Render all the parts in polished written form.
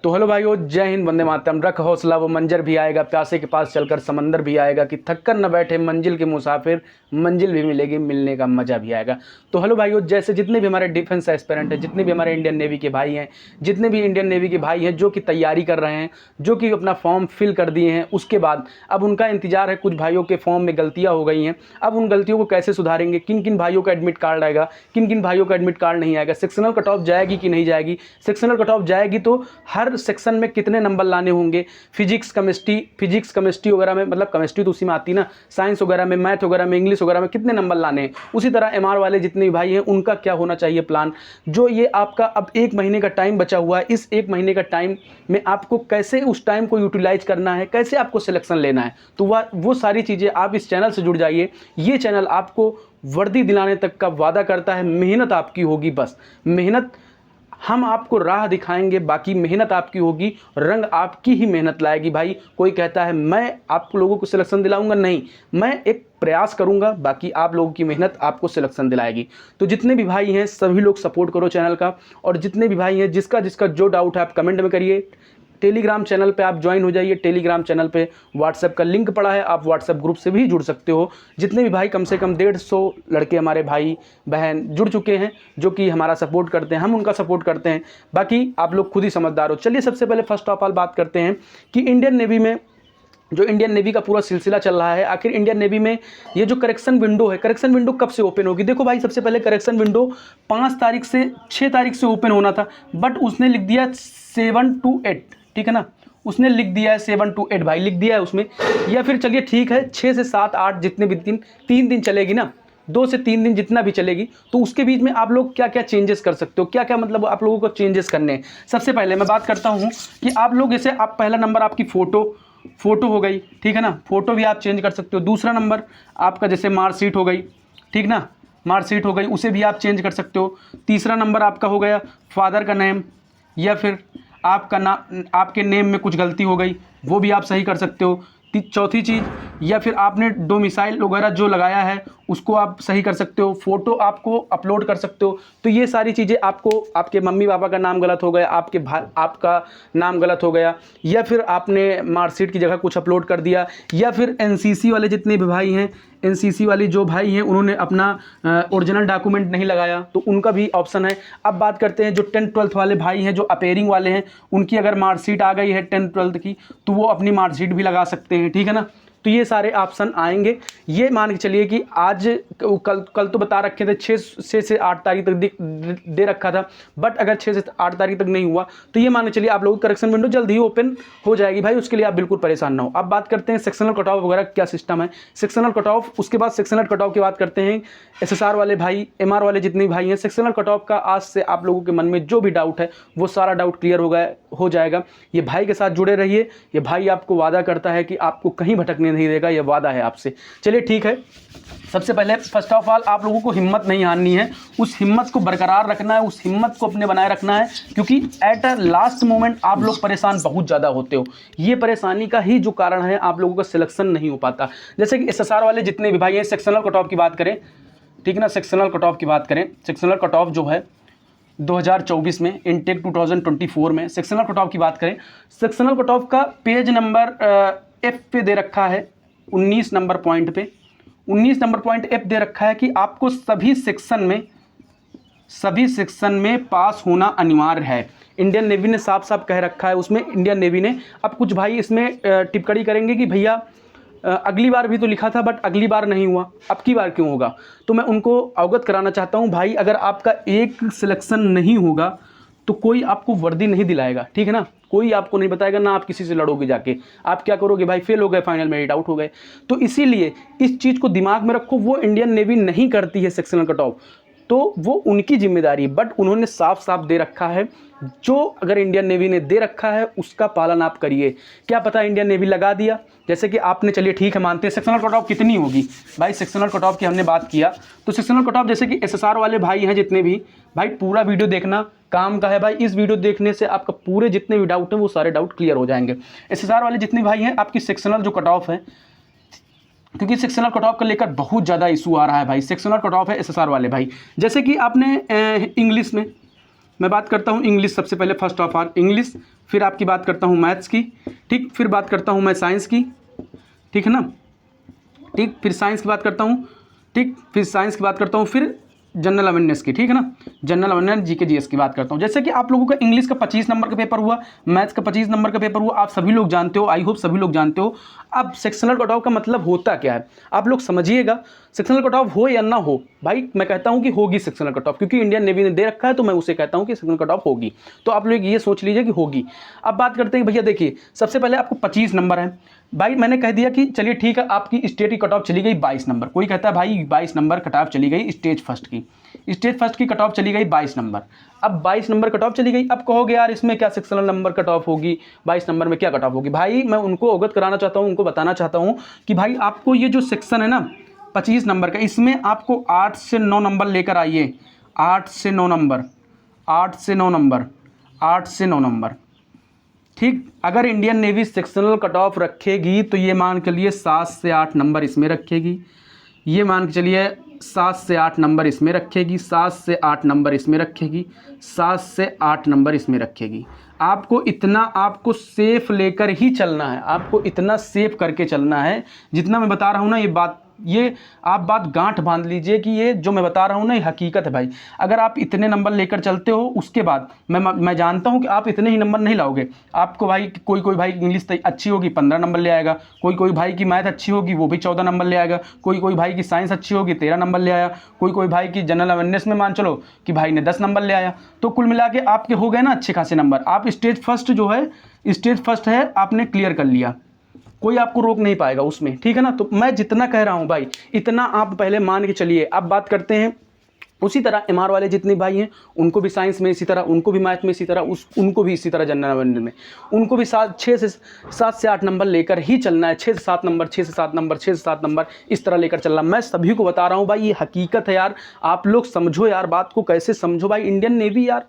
तो हेलो भाइयों, जय हिंद, वंदे मातरम। रख हौसला, वो मंजर भी आएगा, प्यासे के पास चलकर समंदर भी आएगा, कि थक कर न बैठे मंजिल के मुसाफिर, मंजिल भी मिलेगी, मिलने का मजा भी आएगा। तो हेलो भाइयों, जैसे जितने भी हमारे डिफेंस एस्पिरेंट हैं, जितने भी हमारे इंडियन नेवी के भाई हैं, जितने भी इंडियन नेवी के भाई हैं जो कि तैयारी कर रहे हैं, जो कि अपना फॉर्म फिल कर दिए हैं, उसके बाद अब उनका इंतजार है। कुछ भाइयों के फॉर्म में गलतियाँ हो गई हैं, अब उन गलतियों को कैसे सुधारेंगे, किन किन भाइयों का एडमिट कार्ड आएगा, किन किन भाइयों का एडमिट कार्ड नहीं आएगा, सेक्शनल कट ऑफ जाएगी कि नहीं जाएगी, सेक्शनल कट ऑफ जाएगी तो हर सेक्शन में कितने नंबर लाने होंगे, फिजिक्स केमिस्ट्री वगैरह में, मतलब केमिस्ट्री तो उसी में आती ना, साइंस वगैरह में, मैथ वगैरह में, इंग्लिश वगैरह में कितने नंबर लाने हैं। उसी तरह एमआर वाले जितने भी भाई हैं उनका क्या होना चाहिए प्लान। जो ये आपका अब 1 महीने का टाइम बचा हुआ है, इस 1 महीने का टाइम में आपको कैसे उस टाइम को यूटिलाइज करना है, कैसे आपको सिलेक्शन लेना है, तो वो सारी चीज़ें आप इस चैनल से जुड़ जाइए। ये चैनल आपको वर्दी दिलाने तक का वादा करता है। मेहनत आपकी होगी, बस मेहनत, हम आपको राह दिखाएंगे, बाकी मेहनत आपकी होगी, रंग आपकी ही मेहनत लाएगी। भाई कोई कहता है मैं आप लोगों को सिलेक्शन दिलाऊंगा, नहीं, मैं एक प्रयास करूंगा, बाकी आप लोगों की मेहनत आपको सिलेक्शन दिलाएगी। तो जितने भी भाई हैं सभी लोग सपोर्ट करो चैनल का, और जितने भी भाई हैं जिसका जो डाउट है आप कमेंट में करिए। टेलीग्राम चैनल पे आप ज्वाइन हो जाइए। टेलीग्राम चैनल पे व्हाट्सएप का लिंक पड़ा है, आप व्हाट्सएप ग्रुप से भी जुड़ सकते हो। जितने भी भाई, कम से कम 150 लड़के हमारे भाई बहन जुड़ चुके हैं जो कि हमारा सपोर्ट करते हैं, हम उनका सपोर्ट करते हैं। बाकी आप लोग खुद ही समझदार हो। चलिए सबसे पहले फर्स्ट ऑफ ऑल बात करते हैं कि इंडियन नेवी में जो इंडियन नेवी का पूरा सिलसिला चल रहा है, आखिर इंडियन नेवी में ये जो करेक्शन विंडो है, करेक्शन विंडो कब से ओपन होगी। देखो भाई, सबसे पहले करेक्शन विंडो 5 तारीख से 6 तारीख से ओपन होना था, बट उसने लिख दिया 7 to 8, ठीक है ना, उसने लिख दिया है 7 to 8 भाई, लिख दिया है उसमें। या फिर चलिए ठीक है, 6 से 7 8 जितने भी 3 दिन चलेगी ना, 2 से 3 दिन जितना भी चलेगी, तो उसके बीच में आप लोग क्या क्या चेंजेस कर सकते हो, क्या क्या मतलब आप लोगों को चेंजेस करने हैं। सबसे पहले मैं बात करता हूँ कि आप लोग जैसे, आप पहला नंबर आपकी फ़ोटो हो गई, ठीक है ना, फ़ोटो भी आप चेंज कर सकते हो। दूसरा नंबर आपका जैसे मार्कशीट हो गई, ठीक ना, मार्कशीट हो गई, उसे भी आप चेंज कर सकते हो। तीसरा नंबर आपका हो गया फादर का नेम, या फिर आपका नाम, आपके नेम में कुछ गलती हो गई, वो भी आप सही कर सकते हो। चौथी चीज़, या फिर आपने डोमिसाइल वगैरह जो लगाया है उसको आप सही कर सकते हो, फ़ोटो आपको अपलोड कर सकते हो। तो ये सारी चीज़ें आपको, आपके मम्मी पापा का नाम गलत हो गया, आपके भाई आपका नाम गलत हो गया, या फिर आपने मार्कशीट की जगह कुछ अपलोड कर दिया, या फिर एनसीसी वाले जितने भी भाई हैं, एनसीसी वाली जो भाई हैं उन्होंने अपना ओरिजिनल डॉक्यूमेंट नहीं लगाया, तो उनका भी ऑप्शन है। अब बात करते हैं जो 10th 12th वाले भाई हैं, जो अपेयरिंग वाले हैं, उनकी अगर मार्कशीट आ गई है 10th 12th की, तो वो अपनी मार्कशीट भी लगा सकते हैं, ठीक है ना। तो ये सारे ऑप्शन आएंगे। ये मान के चलिए कि आज कल तो बता रखे थे 6 से 8 तारीख तक दे रखा था, बट अगर 6 से 8 तारीख तक नहीं हुआ तो ये मान के चलिए आप लोगों की करेक्शन विंडो जल्द ही ओपन हो जाएगी भाई, उसके लिए आप बिल्कुल परेशान ना हो। अब बात करते हैं सेक्शनल कट ऑफ वगैरह क्या सिस्टम है, सेक्शनल कट ऑफ, उसके बाद सेक्शनल कट ऑफ की बात करते हैं। एसएसआर वाले भाई, एमआर वाले जितने भी भाई हैं, सेक्शनल कट ऑफ का आज से आप लोगों के मन में जो भी डाउट है वो सारा डाउट क्लियर हो जाएगा। ये भाई के साथ जुड़े रहिए, ये भाई आपको वादा करता है कि आपको कहीं भटकने नहीं देगा, ये वादा है आपसे। चलिए ठीक है, सबसे पहले फर्स्ट ऑफ ऑल आप लोगों को हिम्मत नहीं हारनी है, उस हिम्मत को बरकरार रखना है, उस हिम्मत को अपने बनाए रखना है, क्योंकि एट अ लास्ट मोमेंट आप लोग परेशान बहुत ज़्यादा होते हो। ये परेशानी का ही जो कारण है आप लोगों का सिलेक्शन नहीं हो पाता। जैसे कि एसएसआर वाले जितने भी भाई हैं, सेक्शनल कट ऑफ की बात करें, ठीक है ना, सेक्शनल कट ऑफ की बात करें, सेक्शनल कट ऑफ जो है 2024 में, इनटेक 2024 में सेक्शनल कट ऑफ की बात करें, सेक्शनल कट ऑफ का पेज नंबर एफ पे दे रखा है 19 नंबर पॉइंट पे, 19 नंबर पॉइंट एफ दे रखा है कि आपको सभी सेक्शन में पास होना अनिवार्य है। इंडियन नेवी ने साफ साफ कह रखा है उसमें, इंडियन नेवी ने। अब कुछ भाई इसमें टिप्पणी करेंगे कि भैया अगली बार भी तो लिखा था बट अगली बार नहीं हुआ, अब की बार क्यों होगा। तो मैं उनको अवगत कराना चाहता हूं भाई, अगर आपका एक सिलेक्शन नहीं होगा तो कोई आपको वर्दी नहीं दिलाएगा, ठीक है ना, कोई आपको नहीं बताएगा, ना आप किसी से लड़ोगे जाके, आप क्या करोगे भाई, फेल हो गए, फाइनल मेरिट आउट हो गए। तो इसीलिए इस चीज़ को दिमाग में रखो, वो इंडियन नेवी नहीं करती है सेक्शनल कट ऑफ, तो वो उनकी जिम्मेदारी, बट उन्होंने साफ साफ दे रखा है। जो अगर इंडियन नेवी ने दे रखा है उसका पालन आप करिए। क्या पता इंडियन नेवी लगा दिया, जैसे कि आपने, चलिए ठीक है मानते हैं, सेक्शनल कट ऑफ कितनी होगी भाई, सेक्शनल कट ऑफ की हमने बात किया, तो सेक्शनल कट ऑफ जैसे कि एसएसआर वाले भाई हैं जितने भी भाई, पूरा वीडियो देखना काम का है भाई। इस वीडियो देखने से आपका पूरे जितने भी डाउट हैं वो सारे डाउट क्लियर हो जाएंगे। एसएसआर वाले जितने भाई हैं, आपकी सेक्शनल जो कट ऑफ है, क्योंकि सेक्शनल कट ऑफ को लेकर बहुत ज़्यादा इशू आ रहा है भाई, सेक्शनल कट ऑफ है एसएसआर वाले भाई। जैसे कि आपने इंग्लिश में मैं बात करता हूँ इंग्लिश सबसे पहले, फर्स्ट ऑफ ऑल इंग्लिश, फिर आपकी बात करता हूँ मैथ्स की, ठीक, फिर बात करता हूँ मैं साइंस की, ठीक है ना, ठीक, फिर साइंस की बात करता हूँ, ठीक, फिर साइंस की बात करता हूँ, फिर जनरल अवेयरनेस की, ठीक है ना, जनरल अवेयरनेस जीके जीएस की बात करता हूँ। जैसे कि आप लोगों का इंग्लिश का 25 नंबर का पेपर हुआ, मैथ्स का 25 नंबर का पेपर हुआ, आप सभी लोग जानते हो, आई होप सभी लोग जानते हो। अब सेक्शनल कट ऑफ का मतलब होता क्या है, आप लोग समझिएगा। सेक्शनल कट ऑफ हो या ना हो भाई, मैं कहता हूँ कि होगी सेक्शनल कट ऑफ, क्योंकि इंडियन नेवी ने दे रखा है, तो मैं उसे कहता हूँ कि सेक्शनल कट ऑफ होगी। तो आप लोग ये सोच लीजिए कि होगी। अब बात करते हैं भैया, देखिए सबसे पहले आपको 25 नंबर है भाई, मैंने कह दिया कि चलिए ठीक है, आपकी स्टेट की कट ऑफ चली गई 22 नंबर। कोई कहता है भाई 22 नंबर कट ऑफ चली गई स्टेज फर्स्ट की, स्टेज फर्स्ट की कट ऑफ चली गई 22 नंबर। अब 22 नंबर कट ऑफ चली गई, अब कहोगे यार इसमें क्या सेक्शनल नंबर कट ऑफ होगी, 22 नंबर में क्या कट ऑफ होगी। भाई मैं उनको अवगत कराना चाहता हूँ, उनको बताना चाहता हूँ कि भाई आपको ये जो सेक्शन है ना 25 नंबर का, इसमें आपको 8 से 9 नंबर लेकर आइए, 8 से 9 नंबर, 8 से 9 नंबर, 8 से 9 नंबर, ठीक। अगर Indian navy sectional cut off रखेगी तो ये मान के लिए 7 से 8 नंबर इसमें रखेगी, ये मान के चलिए 7 से 8 नंबर इसमें रखेगी, 7 से 8 नंबर इसमें रखेगी, 7 से 8 नंबर इसमें रखेगी। आपको इतना, आपको सेफ लेकर ही चलना है, आपको इतना सेफ करके चलना है। जितना मैं बता रहा हूँ ना, ये बात, ये आप बात गांठ बांध लीजिए कि ये जो मैं बता रहा हूँ ना ये हकीकत है भाई। अगर आप इतने नंबर लेकर चलते हो, उसके बाद मैं जानता हूँ कि आप इतने ही नंबर नहीं लाओगे। आपको भाई कोई भाई इंग्लिश अच्छी होगी 15 नंबर ले आएगा, कोई भाई की मैथ अच्छी होगी वो भी 14 नंबर ले आएगा, कोई भाई की साइंस अच्छी होगी 13 नंबर ले आया, कोई भाई की जनरल अवेयरनेस में मान चलो कि भाई ने 10 नंबर ले आया। तो कुल मिला के आपके हो गए ना अच्छे खासे नंबर। आप स्टेज फर्स्ट जो है, स्टेज फर्स्ट है आपने क्लियर कर लिया, कोई आपको रोक नहीं पाएगा उसमें, ठीक है ना। तो मैं जितना कह रहा हूं भाई इतना आप पहले मान के चलिए। अब बात करते हैं उसी तरह एमआर वाले जितने भाई हैं उनको भी साइंस में इसी तरह, उनको भी मैथ में इसी तरह, उनको भी इसी तरह जनरल अवेयरनेस में उनको भी 7 से 8 नंबर लेकर ही चलना है, 6 से 7 नंबर, 6 से 7 नंबर, 6 से 7 नंबर इस तरह लेकर चलना। मैं सभी को बता रहा हूँ भाई, ये हकीकत है यार। आप लोग समझो यार, बात को कैसे समझो भाई। इंडियन नेवी यार,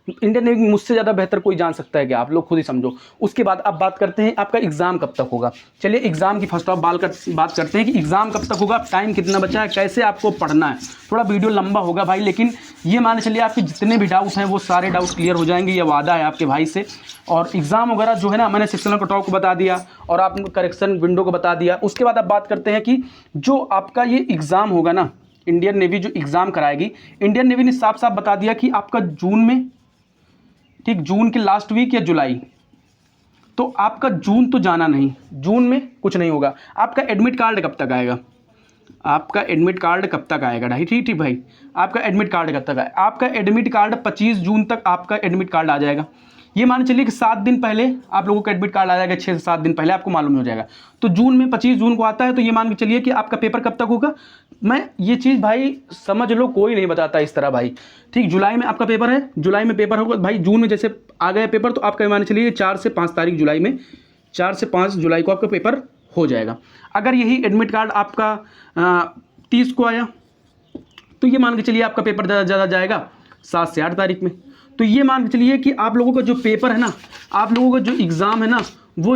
इंडियन नेवी मुझसे ज़्यादा बेहतर कोई जान सकता है क्या, आप लोग खुद ही समझो। उसके बाद अब बात करते हैं आपका एग्ज़ाम कब तक होगा। चलिए एग्ज़ाम की फर्स्ट ऑफ बात करते हैं कि एग्ज़ाम कब तक होगा, टाइम कितना बचा है, कैसे आपको पढ़ना है। थोड़ा वीडियो लंबा होगा भाई, लेकिन ये मान चलिए आपके जितने भी डाउट हैं वो सारे डाउट क्लियर हो जाएंगे, ये वादा है आपके भाई से। और एग्ज़ाम वगैरह जो है ना, मैंने सेक्शनल कट ऑफ को बता दिया और आपने करेक्शन विंडो को बता दिया। उसके बाद अब बात करते हैं कि जो आपका ये एग्ज़ाम होगा ना, इंडियन नेवी जो एग्ज़ाम कराएगी, इंडियन नेवी ने साफ साफ बता दिया कि आपका जून में, ठीक, जून के लास्ट वीक या जुलाई, तो आपका जून तो जाना नहीं, जून में कुछ नहीं होगा। आपका एडमिट कार्ड कब तक आएगा, आपका एडमिट कार्ड कब तक आएगा भाई, ठीक ठीक भाई, आपका एडमिट कार्ड कब तक आएगा। आपका एडमिट कार्ड 25 जून तक आपका एडमिट कार्ड आ जाएगा। ये मान चलिए कि 7 दिन पहले आप लोगों का एडमिट कार्ड आ जाएगा, 6 से 7 दिन पहले आपको मालूम हो जाएगा। तो जून में 25 जून को आता है, तो ये मान के चलिए कि आपका पेपर कब तक होगा। मैं ये चीज़ भाई समझ लो, कोई नहीं बताता इस तरह भाई, ठीक। जुलाई में आपका पेपर है, जुलाई में पेपर होगा भाई, जून में जैसे आ गया पेपर तो आपका मान चलिए 4 से 5 तारीख जुलाई में, 4 से 5 जुलाई को आपका पेपर हो जाएगा। अगर यही एडमिट कार्ड आपका 30 को आया तो ये मान के चलिए आपका पेपर ज़्यादा जाएगा 7 से 8 तारीख में। तो ये मान के चलिए कि आप लोगों का जो पेपर है ना, आप लोगों का जो एग्ज़ाम है ना, वो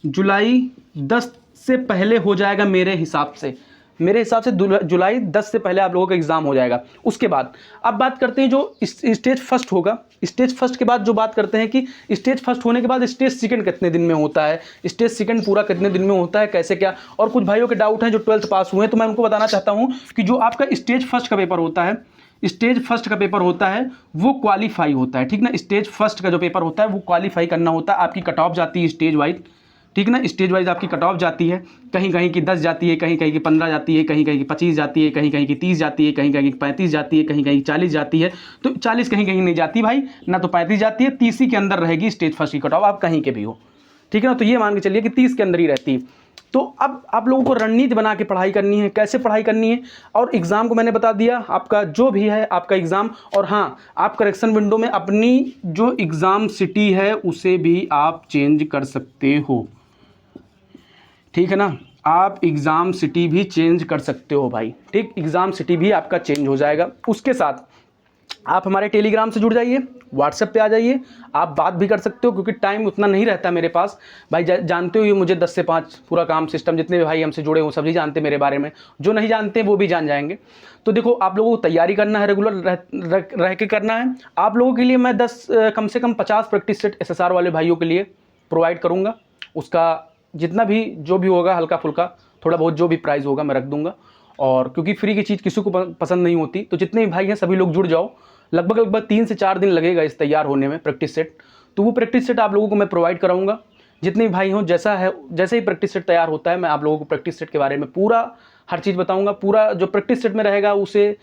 जुलाई 10 से पहले हो जाएगा मेरे हिसाब से। जुलाई 10 से पहले आप लोगों का एग्ज़ाम हो जाएगा। उसके बाद अब बात करते हैं जो स्टेज फर्स्ट होगा। स्टेज फर्स्ट के बाद जो बात करते हैं कि स्टेज फर्स्ट होने के बाद स्टेज सेकंड कितने दिन में होता है, स्टेज सेकंड पूरा कितने दिन में होता है, कैसे क्या। और कुछ भाइयों के डाउट हैं जो 12th पास हुए हैं, तो मैं उनको बताना चाहता हूँ कि जो आपका स्टेज फर्स्ट का पेपर होता है, स्टेज फर्स्ट का पेपर होता है वो क्वालीफाई होता है, ठीक ना। स्टेज फर्स्ट का जो पेपर होता है वो क्वालीफाई करना होता है। आपकी कट ऑफ जाती है स्टेज वाइज, ठीक ना, स्टेज वाइज आपकी कट ऑफ जाती है। कहीं कहीं की 10 जाती है, कहीं कहीं की 15 जाती है, कहीं कहीं की 25 जाती है, कहीं कहीं की 30 जाती है, कहीं कहीं की 35 जाती है, कहीं कहीं की 40 जाती है। तो 40 कहीं कहीं नहीं जाती भाई, ना तो 35 जाती है, 30 ही के अंदर रहेगी स्टेज फर्स्ट की कट ऑफ, आप कहीं के भी हो, ठीक है ना। तो ये मान के चलिए कि 30 के अंदर ही रहती है। तो अब आप लोगों को रणनीति बना के पढ़ाई करनी है, कैसे पढ़ाई करनी है। और एग्ज़ाम को मैंने बता दिया, आपका जो भी है आपका एग्ज़ाम। और हाँ, आप करेक्शन विंडो में अपनी जो एग्ज़ाम सिटी है उसे भी आप चेंज कर सकते हो, ठीक है ना। आप एग्ज़ाम सिटी भी चेंज कर सकते हो भाई, ठीक। एग्ज़ाम सिटी भी आपका चेंज हो जाएगा। उसके साथ आप हमारे टेलीग्राम से जुड़ जाइए, व्हाट्सएप पे आ जाइए, आप बात भी कर सकते हो, क्योंकि टाइम उतना नहीं रहता मेरे पास भाई। जानते हो ये मुझे 10 से 5 पूरा काम सिस्टम, जितने भी भाई हमसे जुड़े हो सभी जानते हैं मेरे बारे में, जो नहीं जानते वो भी जान जाएंगे। तो देखो आप लोगों को तैयारी करना है, रेगुलर रह के करना है। आप लोगों के लिए मैं कम से कम 50 प्रैक्टिस सेट SSR वाले भाइयों के लिए प्रोवाइड करूँगा। उसका जितना भी जो भी होगा हल्का फुल्का थोड़ा बहुत जो भी प्राइस होगा मैं रख दूंगा। और क्योंकि फ्री की चीज़ किसी को पसंद नहीं होती, तो जितने भी भाई हैं सभी लोग जुड़ जाओ। लगभग 3 से 4 दिन लगेगा इस तैयार होने में प्रैक्टिस सेट। तो वो प्रैक्टिस सेट आप लोगों को मैं प्रोवाइड कराऊंगा। जितने भी भाई हों जैसे ही प्रैक्टिस सेट तैयार होता है मैं आप लोगों को प्रैक्टिस सेट के बारे में पूरा हर चीज़ बताऊँगा। पूरा जो प्रैक्टिस सेट में रहेगा उसे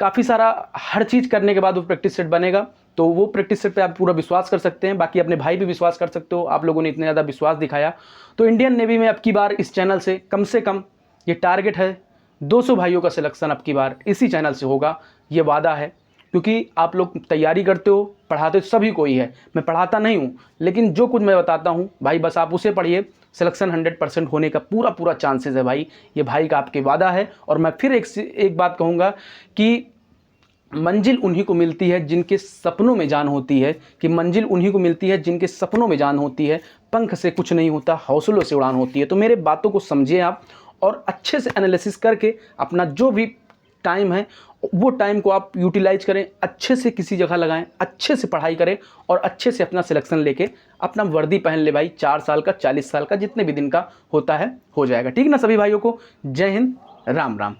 काफ़ी सारा हर चीज़ करने के बाद वो प्रैक्टिस सेट बनेगा। तो वो प्रैक्टिस सेट पे आप पूरा विश्वास कर सकते हैं। बाकी अपने भाई पे विश्वास कर सकते हो, आप लोगों ने इतने ज़्यादा विश्वास दिखाया। तो इंडियन नेवी में अब की बार इस चैनल से कम ये टारगेट है 200 भाइयों का सिलेक्शन अब की बार इसी चैनल से होगा, ये वादा है। क्योंकि आप लोग तैयारी करते हो, पढ़ाते तो सभी को ही है, मैं पढ़ाता नहीं हूँ, लेकिन जो कुछ मैं बताता हूँ भाई बस आप उसे पढ़िए। सिलेक्शन 100% होने का पूरा चांसेस है भाई, ये भाई का आपके वादा है। और मैं फिर एक बात कहूँगा कि मंजिल उन्हीं को मिलती है जिनके सपनों में जान होती है, कि मंजिल उन्हीं को मिलती है जिनके सपनों में जान होती है। पंख से कुछ नहीं होता, हौसलों से उड़ान होती है। तो मेरे बातों को समझिए आप, और अच्छे से एनालिसिस करके अपना जो भी टाइम है वो टाइम को आप यूटिलाइज करें, अच्छे से किसी जगह लगाएं, अच्छे से पढ़ाई करें और अच्छे से अपना सिलेक्शन लेके अपना वर्दी पहन ले भाई। 4 साल का, 40 साल का, जितने भी दिन का होता है हो जाएगा। ठीक ना सभी भाइयों को? जय हिंद, राम राम।